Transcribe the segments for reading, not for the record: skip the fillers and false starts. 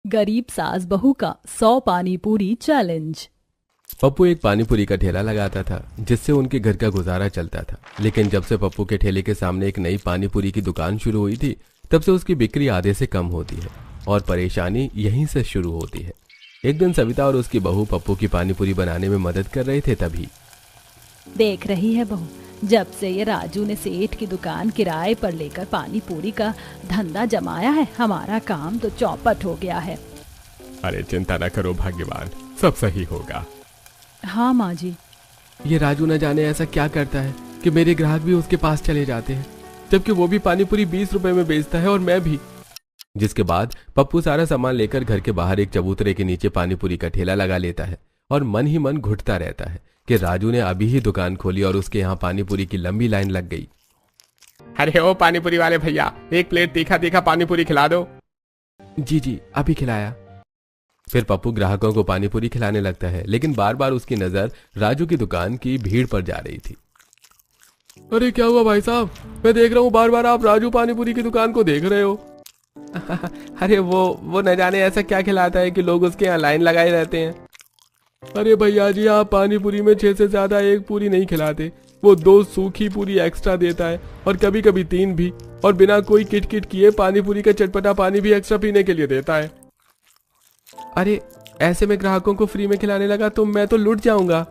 गरीब सास बहू का 100 पानी पूरी चैलेंज। पप्पू एक पानीपुरी का ठेला लगाता था जिससे उनके घर का गुजारा चलता था। लेकिन जब से पप्पू के ठेले के सामने एक नई पानीपुरी की दुकान शुरू हुई थी तब से उसकी बिक्री आधे से कम होती है और परेशानी यहीं से शुरू होती है। एक दिन सविता और उसकी बहू पप्पू की पानीपुरी बनाने में मदद कर रहे थे। तभी देख रही है बहू, जब से ये राजू ने सेठ की दुकान किराए पर लेकर पानी पूरी का धंधा जमाया है, हमारा काम तो चौपट हो गया है। अरे चिंता न करो भाग्यवान, सब सही होगा। हाँ माँ जी। ये राजू न जाने ऐसा क्या करता है कि मेरे ग्राहक भी उसके पास चले जाते हैं, जबकि वो भी पानीपुरी 20 रुपए में बेचता है और मैं भी। जिसके बाद पप्पू सारा सामान लेकर घर के बाहर एक चबूतरे के नीचे पानीपुरी का ठेला लगा लेता है और मन ही मन घुटता रहता है कि राजू ने अभी ही दुकान खोली और उसके यहाँ पानीपुरी की लंबी लाइन लग गई। अरे ओ पानीपुरी वाले भैया, एक प्लेट तीखा तीखा पानीपुरी खिला दो। जी जी अभी खिलाया। फिर पप्पू ग्राहकों को पानीपुरी खिलाने लगता है, लेकिन बार बार उसकी नजर राजू की दुकान की भीड़ पर जा रही थी। अरे क्या हुआ भाई साहब, मैं देख रहा हूँ बार बार आप राजू पानीपुरी की दुकान को देख रहे हो। अरे वो न जाने ऐसा क्या खिलाता है कि लोग उसके यहाँ लाइन लगाए रहते हैं। अरे भैया जी, आप पानीपुरी में 6 से ज्यादा एक पूरी नहीं खिलाते, वो 2 सूखी पूरी एक्स्ट्रा देता है और कभी कभी 3 भी, और बिना कोई किट किट किए पानीपुरी का चटपटा पानी भी एक्स्ट्रा पीने के लिए देता है। अरे ऐसे में ग्राहकों को फ्री में खिलाने लगा तो मैं तो लुट जाऊंगा।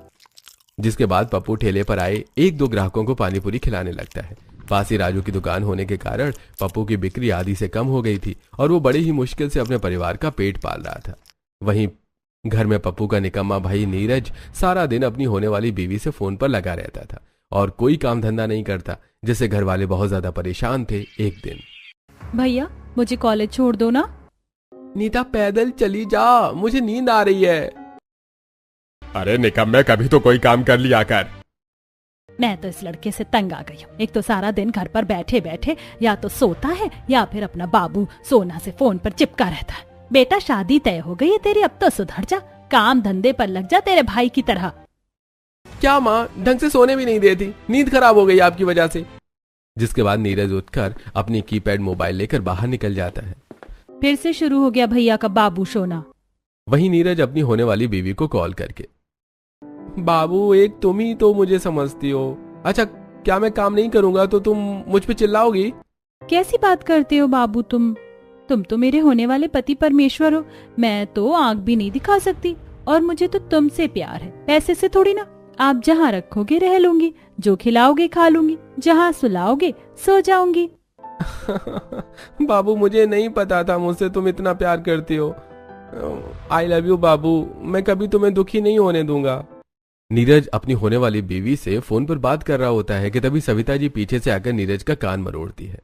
जिसके बाद पप्पू ठेले पर आए 1-2 ग्राहकों को पानीपुरी खिलाने लगता है। पास ही राजू की दुकान होने के कारण पप्पू की बिक्री आधी से कम हो गई थी और वो बड़ी ही मुश्किल से अपने परिवार का पेट पाल रहा था। वहीं घर में पप्पू का निकम्मा भाई नीरज सारा दिन अपनी होने वाली बीवी से फोन पर लगा रहता था और कोई काम धंधा नहीं करता, जिससे घर वाले बहुत ज्यादा परेशान थे। एक दिन, भैया मुझे कॉलेज छोड़ दो ना। नीता पैदल चली जा, मुझे नींद आ रही है। अरे निकम्मे, कभी तो कोई काम कर लिया कर। मैं तो इस लड़के से तंग आ गई हूँ। एक तो सारा दिन घर पर बैठे बैठे या तो सोता है या फिर अपना बाबू सोना से फोन पर चिपका रहता है। बेटा शादी तय हो गई है तेरी, अब तो सुधर जा, काम धंधे पर लग जा तेरे भाई की तरह। क्या माँ, ढंग से सोने भी नहीं देती, नींद खराब हो गई आपकी वजह से। जिसके बाद नीरज उठकर अपनी कीपैड मोबाइल लेकर बाहर निकल जाता है। फिर से शुरू हो गया भैया का बाबू सोना। वहीं नीरज अपनी होने वाली बीवी को कॉल करके, बाबू एक तुम ही तो मुझे समझती हो। अच्छा, क्या मैं काम नहीं करूंगा तो तुम मुझ पे चिल्लाओगी? कैसी बात करते हो बाबू, तुम तो मेरे होने वाले पति परमेश्वर हो। मैं तो आंख भी नहीं दिखा सकती और मुझे तो तुमसे प्यार है, पैसे से थोड़ी ना। आप जहाँ रखोगे रह लूंगी, जो खिलाओगे खा लूंगी, जहाँ सुलाओगे सो जाऊंगी। बाबू मुझे नहीं पता था मुझसे तुम इतना प्यार करती हो। आई लव यू बाबू, मैं कभी तुम्हें दुखी नहीं होने दूंगा। नीरज अपनी होने वाली बीवी से फोन पर बात कर रहा होता है कि तभी सविता जी पीछे से आकर नीरज का कान मरोड़ती है।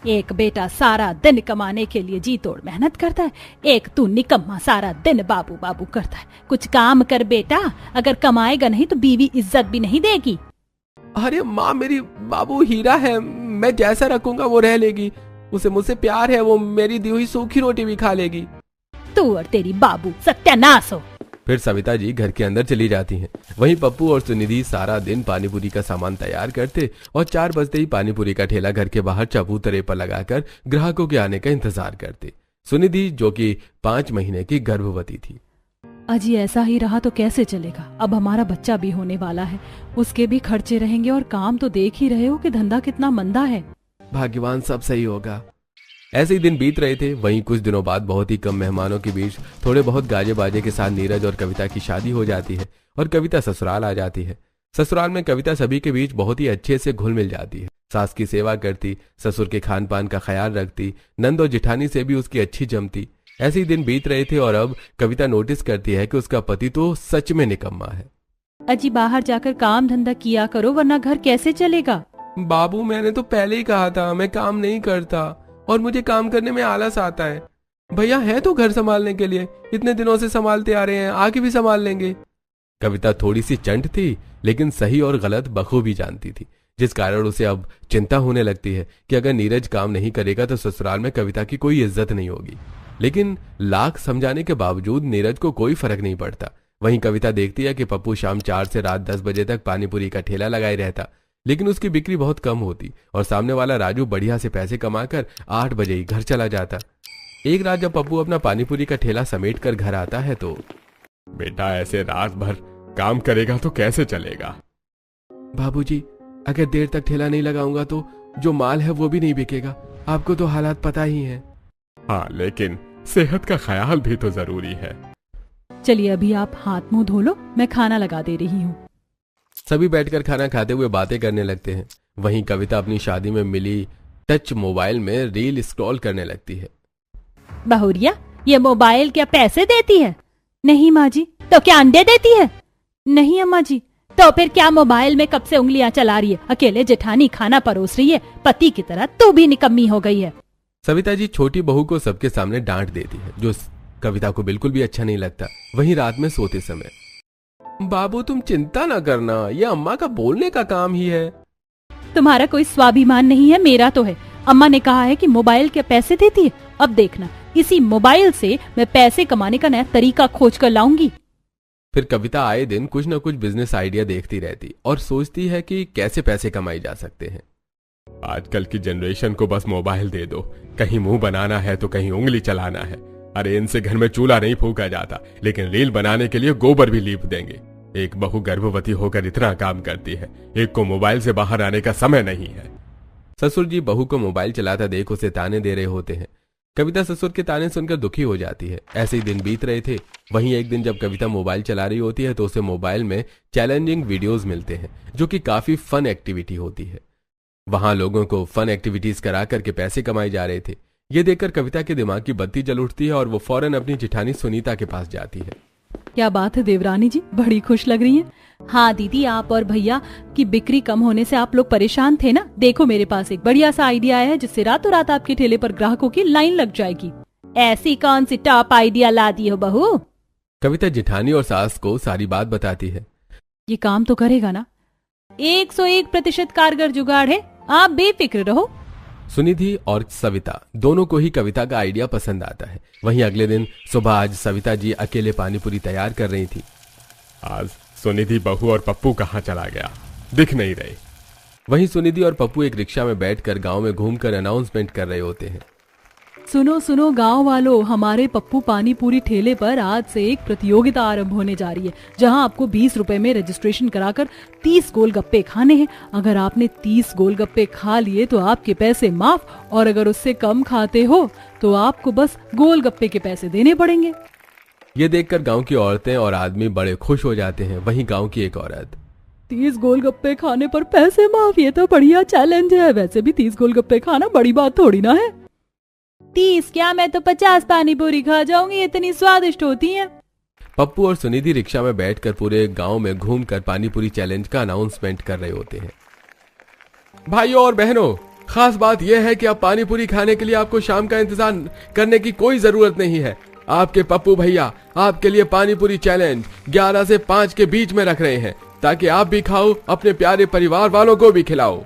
एक बेटा सारा दिन कमाने के लिए जी तोड़ मेहनत करता है, एक तू निकम्मा सारा दिन बाबू बाबू करता है। कुछ काम कर बेटा, अगर कमाएगा नहीं तो बीवी इज्जत भी नहीं देगी। अरे माँ, मेरी बाबू हीरा है, मैं जैसा रखूंगा वो रह लेगी। उसे मुझसे प्यार है, वो मेरी दी हुई सूखी रोटी भी खा लेगी। तू और तेरी बाबू सत्यानाश हो। फिर सविता जी घर के अंदर चली जाती हैं। वहीं पप्पू और सुनिधि सारा दिन पानीपुरी का सामान तैयार करते और 4 बजते ही पानीपुरी का ठेला घर के बाहर चबूतरे पर लगाकर ग्राहकों के आने का इंतजार करते। सुनिधि जो कि 5 महीने की गर्भवती थी। अजी ऐसा ही रहा तो कैसे चलेगा, अब हमारा बच्चा भी होने वाला है, उसके भी खर्चे रहेंगे और काम तो देख ही रहे हो कि धंधा कितना मंदा है। भाग्यवान, सब सही होगा। ऐसे ही दिन बीत रहे थे। वहीं कुछ दिनों बाद बहुत ही कम मेहमानों के बीच थोड़े बहुत गाजे बाजे के साथ नीरज और कविता की शादी हो जाती है और कविता ससुराल आ जाती है। ससुराल में कविता सभी के बीच बहुत ही अच्छे से घुल मिल जाती है। सास की सेवा करती, ससुर के खान पान का ख्याल रखती, नंद और जिठानी से भी उसकी अच्छी जमती। ऐसे ही दिन बीत रहे थे और अब कविता नोटिस करती है कि उसका पति तो सच में निकम्मा है। अजी बाहर जाकर काम धंधा किया करो, वरना घर कैसे चलेगा। बाबू मैंने तो पहले ही कहा था मैं काम नहीं करता और मुझे काम करने में आलस आता है। भैया है तो घर संभालने के लिए, इतने दिनों से संभालते आ रहे हैं, आगे भी संभाल लेंगे। कविता थोड़ी सी चंट थी, लेकिन सही और गलत बखूबी जानती थी, जिस कारण उसे अब चिंता होने लगती है कि अगर नीरज काम नहीं करेगा तो ससुराल में कविता की कोई इज्जत नहीं होगी। लेकिन लाख समझाने के बावजूद नीरज को कोई फर्क नहीं पड़ता। वहीं कविता देखती है कि पप्पू शाम 4 से रात 10 बजे तक पानीपुरी का ठेला लगाए रहता, लेकिन उसकी बिक्री बहुत कम होती और सामने वाला राजू बढ़िया से पैसे कमाकर 8 बजे ही घर चला जाता। एक रात जब पप्पू अपना पानीपुरी का ठेला समेट कर घर आता है तो बेटा ऐसे रात भर काम करेगा तो कैसे चलेगा? बाबूजी, अगर देर तक ठेला नहीं लगाऊंगा तो जो माल है वो भी नहीं बिकेगा। आपको तो हालात पता ही है। हाँ, लेकिन सेहत का ख्याल भी तो जरूरी है। चलिए अभी आप हाथ मुंह धो लो, मैं खाना लगा दे रही हूँ। सभी बैठकर खाना खाते हुए बातें करने लगते हैं। वहीं कविता अपनी शादी में मिली टच मोबाइल में रील स्क्रॉल करने लगती है। बहुरिया, ये मोबाइल क्या पैसे देती है? नहीं माँ जी। तो क्या अंडे देती है? नहीं अम्मा जी। तो फिर क्या मोबाइल में कब से उंगलियां चला रही है? अकेले जेठानी खाना परोस रही है, पति की तरह तू भी निकम्मी हो गई है। सविता जी छोटी बहू को सबके सामने डांट देती है, जो कविता को बिल्कुल भी अच्छा नहीं लगता। वहीं रात में सोते समय, बाबू तुम चिंता ना करना, ये अम्मा का बोलने का काम ही है। तुम्हारा कोई स्वाभिमान नहीं है, मेरा तो है। अम्मा ने कहा है कि मोबाइल के पैसे देती है। अब देखना, इसी मोबाइल से मैं पैसे कमाने का नया तरीका खोज कर लाऊंगी। फिर कविता आए दिन कुछ न कुछ बिजनेस आइडिया देखती रहती और सोचती है कि कैसे पैसे कमाए जा सकते हैं। आजकल की जनरेशन को बस मोबाइल दे दो, कहीं मुंह बनाना है तो कहीं उंगली चलाना है। अरे इनसे घर में चूल्हा नहीं फूका जाता, लेकिन रील बनाने के लिए गोबर भी लीप देंगे। एक बहू गर्भवती होकर इतना काम करती है, एक को मोबाइल से बाहर आने का समय नहीं है। ससुर जी बहू को मोबाइल चलाता देख उसे ताने दे रहे होते हैं। कविता ससुर के ताने सुनकर दुखी हो जाती है। ऐसे ही दिन बीत रहे थे। वहीं एक दिन जब कविता मोबाइल चला रही होती है तो उसे मोबाइल में चैलेंजिंग वीडियोस मिलते हैं, जो कि काफी फन एक्टिविटी होती है। वहां लोगों को फन एक्टिविटीज करा करके पैसे कमाए जा रहे थे। ये देखकर कविता के दिमाग की बत्ती जल उठती है और वो फौरन अपनी जेठानी सुनीता के पास जाती है। क्या बात है देवरानी जी, बड़ी खुश लग रही हैं। हाँ दीदी, आप और भैया की बिक्री कम होने से आप लोग परेशान थे ना। देखो मेरे पास एक बढ़िया सा आइडिया आया है, जिससे रातों रात आपके ठेले पर ग्राहकों की लाइन लग जाएगी। ऐसी कौन सी टॉप आइडिया ला दी हो बहू? कविता जेठानी और सास को सारी बात बताती है। ये काम तो करेगा ना? 101% कारगर जुगाड़ है, आप बेफिक्र रहो। सुनिधि और सविता दोनों को ही कविता का आइडिया पसंद आता है। वहीं अगले दिन सुबह आज सविता जी अकेले पानीपुरी तैयार कर रही थी। आज सुनिधि बहू और पप्पू कहाँ चला गया, दिख नहीं रहे। वहीं सुनिधि और पप्पू एक रिक्शा में बैठकर गांव में घूमकर अनाउंसमेंट कर रहे होते हैं। सुनो सुनो गांव वालों, हमारे पप्पू पानी पूरी ठेले पर आज से एक प्रतियोगिता आरंभ होने जा रही है, जहां आपको 20 रुपए में रजिस्ट्रेशन कराकर 30 गोलगप्पे खाने हैं। अगर आपने 30 गोलगप्पे खा लिए तो आपके पैसे माफ, और अगर उससे कम खाते हो तो आपको बस गोलगप्पे के पैसे देने पड़ेंगे। ये देखकर गांव की औरतें और आदमी बड़े खुश हो जाते हैं। वहीं गांव की एक औरत, 30 गोलगप्पे खाने पर पैसे माफ, ये तो बढ़िया चैलेंज है। वैसे भी 30 गोलगप्पे खाना बड़ी बात थोड़ी ना है। 30 क्या, मैं तो 50 पानी पूरी खा जाऊंगी, इतनी स्वादिष्ट होती हैं। पप्पू और सुनिधि रिक्शा में बैठकर पूरे गांव में घूमकर पानीपुरी चैलेंज का अनाउंसमेंट कर रहे होते हैं। भाइयों और बहनों, खास बात यह है कि अब पानीपुरी खाने के लिए आपको शाम का इंतजार करने की कोई जरूरत नहीं है। आपके पप्पू भैया आपके लिए पानीपुरी चैलेंज 11 से 5 के बीच में रख रहे हैं, ताकि आप भी खाओ, अपने प्यारे परिवार वालों को भी खिलाओ।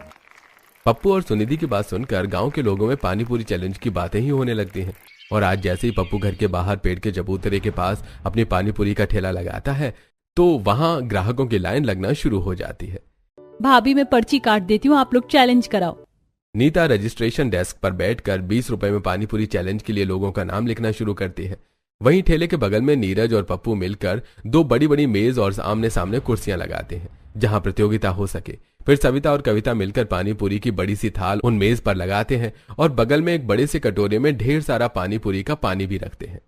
पप्पू और सुनिधि की बात सुनकर गांव के लोगों में पानीपुरी चैलेंज की बातें ही होने लगती हैं। और आज जैसे ही पप्पू घर के बाहर पेड़ के चबूतरे के पास अपनी पानीपुरी का ठेला लगाता है तो वहां ग्राहकों की लाइन लगना शुरू हो जाती है। भाभी मैं पर्ची काट देती हूँ, आप लोग चैलेंज कराओ। नीता रजिस्ट्रेशन डेस्क पर बैठकर 20 रुपए में पानीपुरी चैलेंज के लिए लोगों का नाम लिखना शुरू करती है। वहीं ठेले के बगल में नीरज और पप्पू मिलकर 2 बड़ी बड़ी मेज और आमने सामने कुर्सियां लगाते हैं, जहां प्रतियोगिता हो सके। फिर सविता और कविता मिलकर पानीपुरी की बड़ी सी थाल उन मेज पर लगाते हैं और बगल में एक बड़े से कटोरे में ढेर सारा पानीपुरी का पानी भी रखते हैं।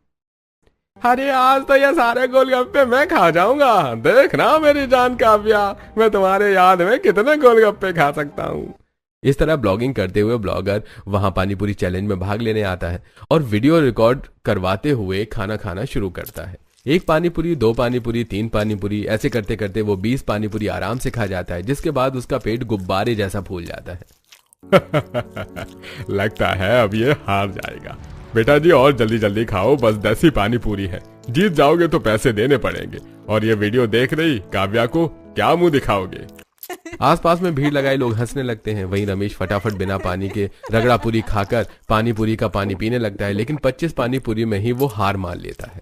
अरे आज तो ये सारे गोलगप्पे मैं खा जाऊंगा। देखना मेरी जान काव्या, मैं तुम्हारे याद में कितने गोलगप्पे खा सकता हूँ। इस तरह ब्लॉगिंग करते हुए ब्लॉगर वहां पानीपुरी चैलेंज में भाग लेने आता है और वीडियो रिकॉर्ड करवाते हुए खाना खाना शुरू करता है। 1 पानीपुरी, 2 पानीपुरी, 3 पानीपुरी, ऐसे करते करते वो 20 पानीपुरी आराम से खा जाता है, जिसके बाद उसका पेट गुब्बारे जैसा फूल जाता है। लगता है अब ये हार जाएगा। बेटा जी और जल्दी जल्दी खाओ, बस 10 ही पानीपुरी है। जीत जाओगे तो पैसे देने पड़ेंगे। और ये वीडियो देख रही काव्या को क्या मुंह दिखाओगे? आसपास में भीड़ लगाए लोग हंसने लगते हैं। वहीं रमेश फटाफट बिना पानी के रगड़ा पूरी खाकर पानीपुरी का पानी पीने लगता है, लेकिन 25 पानीपुरी में ही वो हार मान लेता है।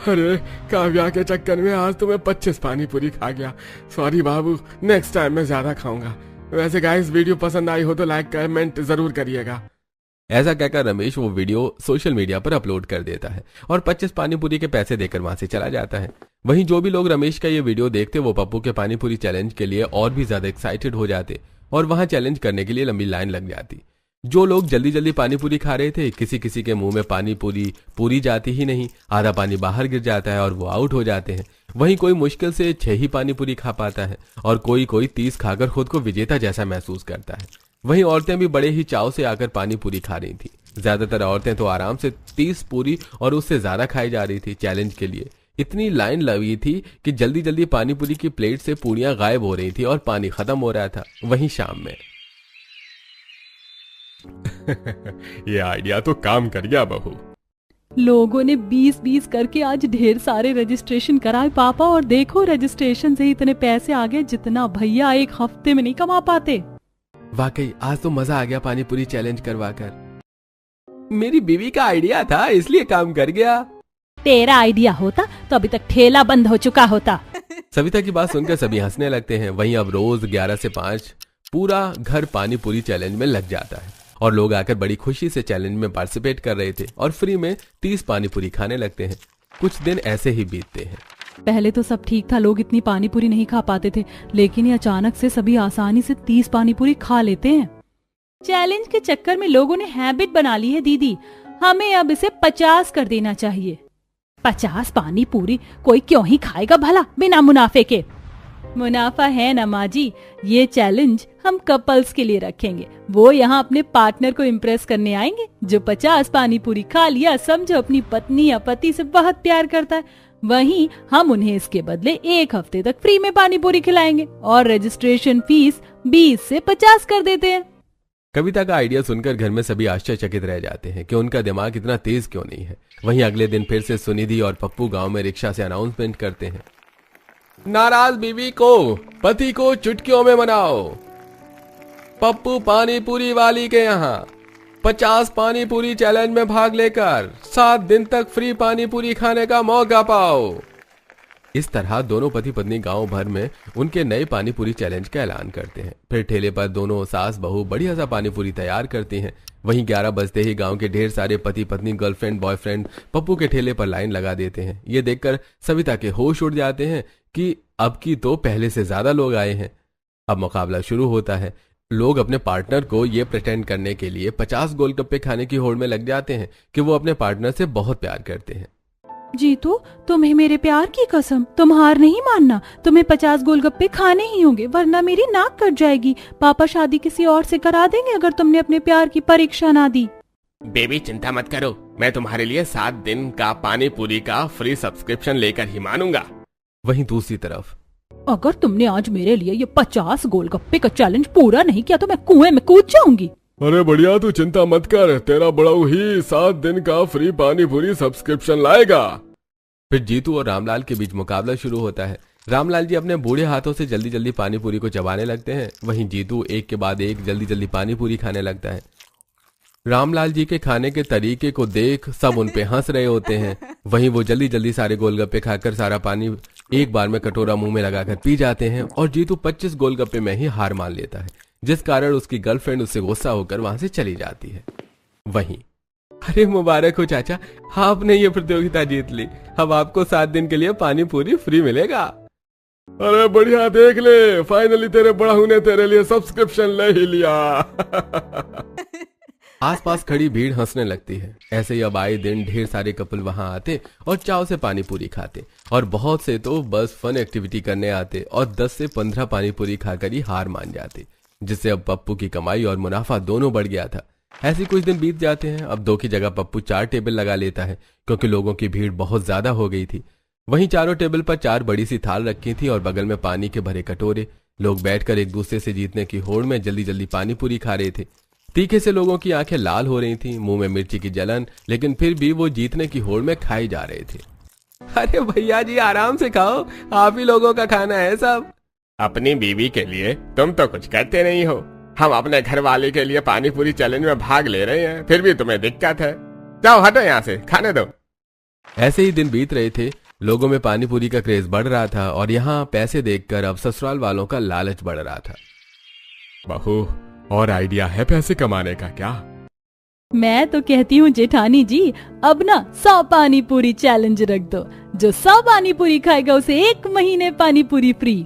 अरे काव्या के चक्कर में आज तो मैं 25 पानीपुरी खा गया। सॉरी बाबू, नेक्स्ट टाइम मैं ज्यादा खाऊंगा। वैसे गाइस वीडियो पसंद आई हो तो लाइक कमेंट जरूर करिएगा। ऐसा कहकर रमेश वो वीडियो सोशल मीडिया पर अपलोड कर देता है और 25 पानीपुरी के पैसे देकर वहां से चला जाता है। वहीं जो भी लोग रमेश का ये वीडियो देखते वो पप्पू के पानीपुरी चैलेंज के लिए और भी ज्यादा एक्साइटेड हो जाते और वहां चैलेंज करने के लिए लंबी लाइन लग जाती। जो लोग जल्दी जल्दी पानीपुरी खा रहे थे, किसी किसी के मुंह में पानीपुरी पूरी जाती ही नहीं, आधा पानी बाहर गिर जाता है और वो आउट हो जाते हैं। वहीं कोई मुश्किल से 6 ही पानीपुरी खा पाता है और कोई 30 खाकर खुद को विजेता जैसा महसूस करता है। वहीं औरतें भी बड़े ही चाव से आकर पानीपुरी खा रही थी। ज्यादातर औरतें तो आराम से 30 पूरी और उससे ज्यादा खाई जा रही थी। चैलेंज के लिए इतनी लाइन लगी थी कि जल्दी जल्दी पानीपुरी की प्लेट से पूरियां गायब हो रही थी और पानी खत्म हो रहा था। वहीं शाम में ये आइडिया तो काम कर गया बहू। लोगों ने 20-20 करके आज ढेर सारे रजिस्ट्रेशन कराए पापा, और देखो रजिस्ट्रेशन से ही इतने पैसे आ गए जितना भैया एक हफ्ते में नहीं कमा पाते। वाकई आज तो मजा आ गया पानीपुरी चैलेंज करवाकर। मेरी बीवी का आइडिया था इसलिए काम कर गया। तेरा आइडिया होता तो अभी तक ठेला बंद हो चुका होता। सविता की बात सुनकर सभी हंसने लगते हैं। वहीं अब रोज 11 से 5 पूरा घर पानीपुरी चैलेंज में लग जाता है और लोग आकर बड़ी खुशी से चैलेंज में पार्टिसिपेट कर रहे थे और फ्री में 30 पानीपुरी खाने लगते हैं। कुछ दिन ऐसे ही बीतते हैं। पहले तो सब ठीक था, लोग इतनी पानीपुरी नहीं खा पाते थे, लेकिन ये अचानक से सभी आसानी से 30 पानीपुरी खा लेते हैं। चैलेंज के चक्कर में लोगों ने हैबिट बना ली है दीदी, हमें अब इसे 50 कर देना चाहिए। 50 पानीपुरी कोई क्यों ही खाएगा भला बिना मुनाफे के। मुनाफा है ना माँ जी, ये चैलेंज हम कपल्स के लिए रखेंगे। वो यहाँ अपने पार्टनर को इम्प्रेस करने आएंगे। जो 50 पानीपुरी खा लिया समझो अपनी पत्नी या पति से बहुत प्यार करता है, वहीं हम उन्हें इसके बदले 1 हफ्ते तक फ्री में पानीपुरी खिलाएंगे और रजिस्ट्रेशन फीस 20 से 50 कर देते हैं। कविता का आइडिया सुनकर घर में सभी आश्चर्यचकित रह जाते हैं कि उनका दिमाग इतना तेज क्यों नहीं है। वहीं अगले दिन फिर से सुनिधि और पप्पू गांव में रिक्शा से अनाउंसमेंट करते हैं, नाराज बीवी को पति को चुटकियों में मनाओ। पप्पू पानीपुरी वाली के यहाँ 50 पानीपुरी चैलेंज में भाग लेकर 7 दिन तक फ्री पानीपुरी खाने का मौका पाओ। इस तरह दोनों पति पत्नी गांव भर में उनके नए पानीपुरी चैलेंज का ऐलान करते हैं। फिर ठेले पर दोनों सास बहू बढ़िया सा पानीपुरी तैयार करती हैं। वहीं 11 बजते ही गांव के ढेर सारे पति पत्नी, गर्लफ्रेंड, बॉयफ्रेंड पप्पू के ठेले पर लाइन लगा देते हैं। ये देखकर सविता के होश उड़ जाते हैं कि अब की तो पहले से ज्यादा लोग आए हैं। अब मुकाबला शुरू होता है। लोग अपने पार्टनर को ये प्रिटेंड करने के लिए 50 गोलगप्पे खाने की होड़ में लग जाते हैं कि वो अपने पार्टनर से बहुत प्यार करते हैं। जीतू, तुम्हें मेरे प्यार की कसम, तुम हार नहीं मानना। तुम्हें 50 गोलगप्पे खाने ही होंगे, वरना मेरी नाक कट जाएगी। पापा शादी किसी और से करा देंगे अगर तुमने अपने प्यार की परीक्षा ना दी। बेबी चिंता मत करो, मैं तुम्हारे लिए 7 दिन का पानीपुरी का फ्री सब्सक्रिप्शन लेकर ही मानूंगा। वहीं दूसरी तरफ, अगर तुमने आज मेरे लिए ये 50 गोलगप्पे का चैलेंज पूरा नहीं किया तो मैं कुएं में कूद जाऊंगी। अरे बढ़िया, तू चिंता मत कर, तेरा बड़ाऊ ही 7 दिन का फ्री पानीपुरी सब्सक्रिप्शन लाएगा। फिर जीतू और रामलाल के बीच मुकाबला शुरू होता है। रामलाल जी अपने बूढ़े हाथों से जल्दी जल्दी पानीपुरी को चबाने लगते हैं। वहीं जीतू एक के बाद एक जल्दी जल्दी पानीपुरी खाने लगता है। रामलाल जी के खाने के तरीके को देख सब उन पे हंस रहे होते हैं। वहीं वो जल्दी जल्दी सारे गोलगप्पे खाकर सारा पानी एक बार में कटोरा मुंह में लगाकर पी जाते हैं और जीतू 25 गोलगप्पे में ही हार मान लेता है, जिस कारण उसकी गर्लफ्रेंड उससे गुस्सा होकर वहां से चली जाती है। वहीं, अरे मुबारक हो चाचा, आपने ये प्रतियोगिता जीत ली। अब आपको 7 दिन के लिए पानीपुरी फ्री मिलेगा। अरे बढ़िया, देख ले, फाइनली तेरे बड़ाऊ ने तेरे लिए सब्सक्रिप्शन ले ही लिया। आसपास खड़ी भीड़ हंसने लगती है। ऐसे ही अब आए दिन ढेर सारे कपल वहां आते और चाव से पानीपुरी खाते और बहुत से तो बस फन एक्टिविटी करने आते और 10 से 15 पानीपुरी खाकर ही हार मान जाते, जिससे अब पप्पू की कमाई और मुनाफा दोनों बढ़ गया था। ऐसे कुछ दिन बीत जाते हैं। अब 2 की जगह पप्पू 4 टेबल लगा लेता है क्योंकि लोगों की भीड़ बहुत ज्यादा हो गई थी। वहीं चारों टेबल पर 4 बड़ी सी थाल रखी थी और बगल में पानी के भरे कटोरे। लोग बैठकर एक दूसरे से जीतने की होड़ में जल्दी जल्दी पानीपुरी खा रहे थे। तीखे से लोगों की आंखें लाल हो रही थी, मुंह में मिर्ची की जलन, लेकिन फिर भी वो जीतने की होड़ में खाई जा रहे थे। अरे भैया जी आराम से खाओ, आप ही लोगों का खाना है सब। अपनी बीवी के लिए तुम तो कुछ करते नहीं हो। हम अपने घर वाले के लिए पानीपुरी चैलेंज में भाग ले रहे हैं, फिर भी तुम्हें दिक्कत है। जाओ हटो यहाँ से, खाने दो। ऐसे ही दिन बीत रहे थे। लोगों में पानीपुरी का क्रेज बढ़ रहा था और यहाँ पैसे देखकर अब ससुराल वालों का लालच बढ़ रहा था। बहू, और आइडिया है पैसे कमाने का क्या? मैं तो कहती हूँ जेठानी जी, अब ना 100 पानी पूरी चैलेंज रख दो। जो 100 पानी पूरी खाएगा उसे 1 महीने पानी पूरी फ्री।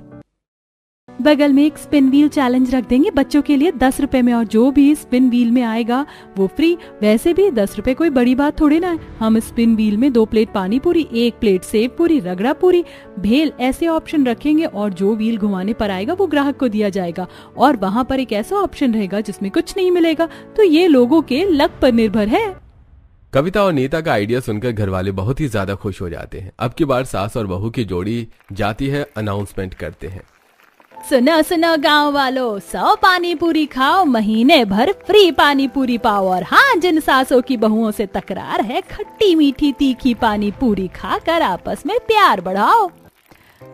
बगल में एक स्पिन व्हील चैलेंज रख देंगे बच्चों के लिए 10 रुपए में, और जो भी स्पिन व्हील में आएगा वो फ्री। वैसे भी 10 रुपए कोई बड़ी बात थोड़ी ना है। हम स्पिन व्हील में 2 प्लेट पानी पूरी, 1 प्लेट सेव पूरी, रगड़ा पूरी, भेल ऐसे ऑप्शन रखेंगे, और जो व्हील घुमाने पर आएगा वो ग्राहक को दिया जाएगा। और वहाँ पर एक ऐसा ऑप्शन रहेगा जिसमें कुछ नहीं मिलेगा। तो ये लोगों के लक पर निर्भर है। कविता और नीता का आइडिया सुनकर घर वाले बहुत ही ज्यादा खुश हो जाते हैं। अब की बार सास और बहू की जोड़ी जाती है, अनाउंसमेंट करते हैं। सुनो सुनो गांव वालों, 100 पानी पूरी खाओ, महीने भर फ्री पानी पूरी पाओ। और हाँ, जिन सासों की बहुओं से तकरार है, खट्टी मीठी तीखी पानी पूरी खाकर आपस में प्यार बढ़ाओ।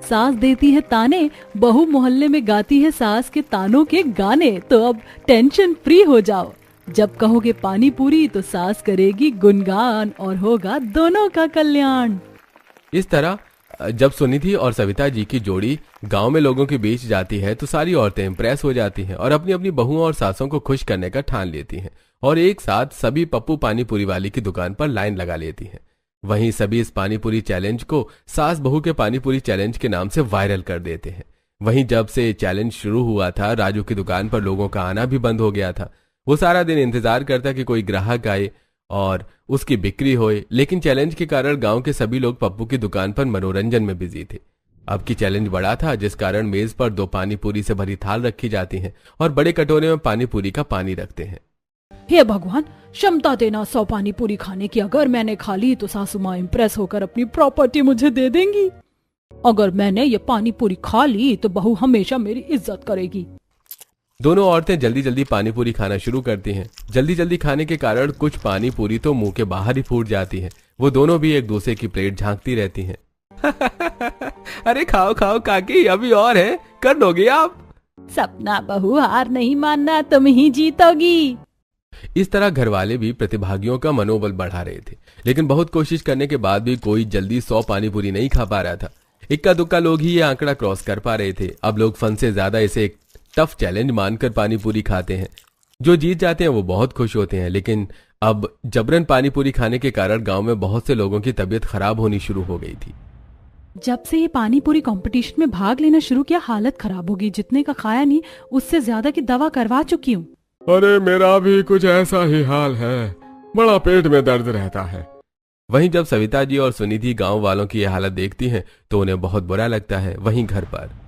सास देती है ताने, बहू मोहल्ले में गाती है सास के तानों के गाने। तो अब टेंशन फ्री हो जाओ। जब कहोगे पानी पूरी तो सास करेगी गुणगान, और होगा दोनों का कल्याण। इस तरह जब सुनिधि और सविता जी की जोड़ी गांव में लोगों के बीच जाती है तो सारी औरतें इम्प्रेस हो जाती हैं और अपनी अपनी बहुओं और सासों को खुश करने का ठान लेती हैं, और एक साथ सभी पप्पू पानी पूरी वाली की दुकान पर लाइन लगा लेती हैं। वहीं सभी इस पानी पूरी चैलेंज को सास बहू के पानी पूरी चैलेंज के नाम से वायरल कर देते हैं। वहीं जब से चैलेंज शुरू हुआ था, राजू की दुकान पर लोगों का आना भी बंद हो गया था। वो सारा दिन इंतजार करता कि कोई ग्राहक आए और उसकी बिक्री होए, लेकिन चैलेंज के कारण गांव के सभी लोग पप्पू की दुकान पर मनोरंजन में बिजी थे। अब की चैलेंज बड़ा था, जिस कारण मेज पर 2 पानी पूरी से भरी थाल रखी जाती है और बड़े कटोरे में पानी पूरी का पानी रखते हैं। हे भगवान, क्षमता देना 100 पानी पूरी खाने की। अगर मैंने खा ली तो सासू माँ इम्प्रेस होकर अपनी प्रॉपर्टी मुझे दे देंगी। अगर मैंने ये पानी पूरी खा ली तो बहू हमेशा मेरी इज्जत करेगी। दोनों औरतें जल्दी जल्दी पानी पूरी खाना शुरू करती हैं। जल्दी जल्दी खाने के कारण कुछ पानी पूरी तो मुंह के बाहर ही फूट जाती है। वो दोनों भी एक दूसरे की प्लेट झांकती रहती हैं। अरे खाओ खाओ काकी, अभी और है, कर लोगे आप। सपना बहू, हार नहीं मानना, तुम ही जीतोगी। इस तरह घर वाले भी प्रतिभागियों का मनोबल बढ़ा रहे थे, लेकिन बहुत कोशिश करने के बाद भी कोई जल्दी 100 पानी पूरी नहीं खा पा रहा था। इक्का दुक्का लोग ही ये आंकड़ा क्रॉस कर पा रहे थे। अब लोग फन से ज्यादा इसे एक टफ चैलेंज मानकर पानी पूरी खाते हैं। जो जीत जाते हैं वो बहुत खुश होते हैं, लेकिन अब जबरन पानी पूरी खाने के कारण गांव में बहुत से लोगों की तबीयत खराब होनी शुरू हो गई थी। जब से ये पानी पूरी कंपटीशन में भाग लेना शुरू किया, हालत खराब हो गई। जितने का खाया नहीं, उससे ज्यादा की दवा करवा चुकी हूँ। अरे मेरा भी कुछ ऐसा ही हाल है, बड़ा पेट में दर्द रहता है। वहीं जब सविता जी और सुनिधि गांव वालों की यह हालत देखती हैं तो उन्हें बहुत बुरा लगता है। वहीं घर पर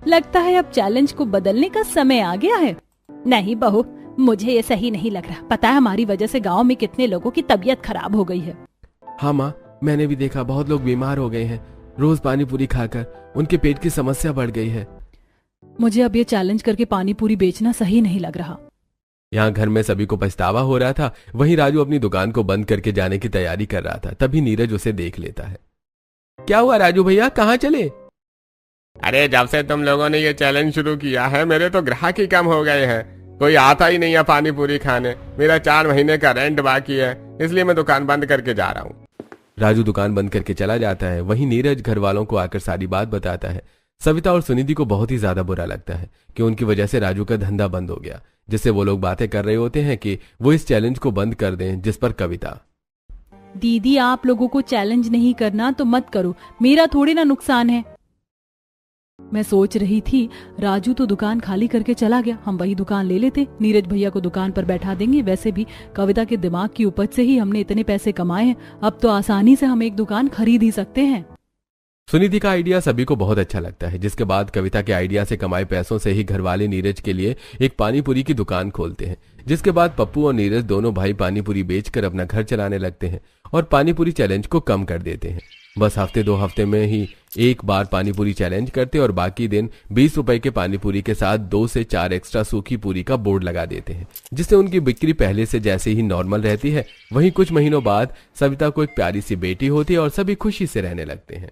लगता है अब चैलेंज को बदलने का समय आ गया है। नहीं बहू, मुझे ये सही नहीं लग रहा। पता है हमारी वजह से गांव में कितने लोगों की तबीयत खराब हो गई है। हाँ माँ, मैंने भी देखा, बहुत लोग बीमार हो गए हैं। रोज पानी पूरी खाकर उनके पेट की समस्या बढ़ गई है। मुझे अब ये चैलेंज करके पानी पूरी बेचना सही नहीं लग रहा। यहाँ घर में सभी को पछतावा हो रहा था। वहीं राजू अपनी दुकान को बंद करके जाने की तैयारी कर रहा था। तभी नीरज उसे देख लेता है। क्या हुआ राजू भैया, कहाँ चले? अरे जब से तुम लोगों ने ये चैलेंज शुरू किया है, मेरे तो ग्राहक ही कम हो गए हैं। कोई आता ही नहीं है पानी पूरी खाने। मेरा 4 महीने का रेंट बाकी है, इसलिए मैं दुकान बंद करके जा रहा हूँ। राजू दुकान बंद करके चला जाता है। वहीं नीरज घर वालों को आकर सारी बात बताता है। सविता और सुनिधि को बहुत ही ज्यादा बुरा लगता है कि उनकी वजह से राजू का धंधा बंद हो गया, जिससे वो लोग बातें कर रहे होते हैं कि वो इस चैलेंज को बंद कर दें। जिस पर कविता, दीदी आप लोगों को चैलेंज नहीं करना तो मत करो, मेरा थोड़ी ना नुकसान है। मैं सोच रही थी राजू तो दुकान खाली करके चला गया, हम वही दुकान ले लेते, नीरज भैया को दुकान पर बैठा देंगे। वैसे भी कविता के दिमाग की उपज से ही हमने इतने पैसे कमाए हैं, अब तो आसानी से हम एक दुकान खरीद ही सकते हैं। सुनिधि का आइडिया सभी को बहुत अच्छा लगता है, जिसके बाद कविता के आइडिया से कमाए पैसों से ही घरवाले नीरज के लिए एक पानीपुरी की दुकान खोलते हैं। जिसके बाद पप्पू और नीरज दोनों भाई पानीपुरी बेचकर अपना घर चलाने लगते हैं और पानीपुरी चैलेंज को कम कर देते हैं। बस हफ्ते 2 हफ्ते में ही एक बार पानीपुरी चैलेंज करते और बाकी दिन 20 रुपए के पानीपुरी के साथ 2 से 4 एक्स्ट्रा सूखी पूरी का बोर्ड लगा देते हैं, जिससे उनकी बिक्री पहले से जैसे ही नॉर्मल रहती है। वहीं कुछ महीनों बाद सविता को एक प्यारी सी बेटी होती है और सभी खुशी से रहने लगते हैं।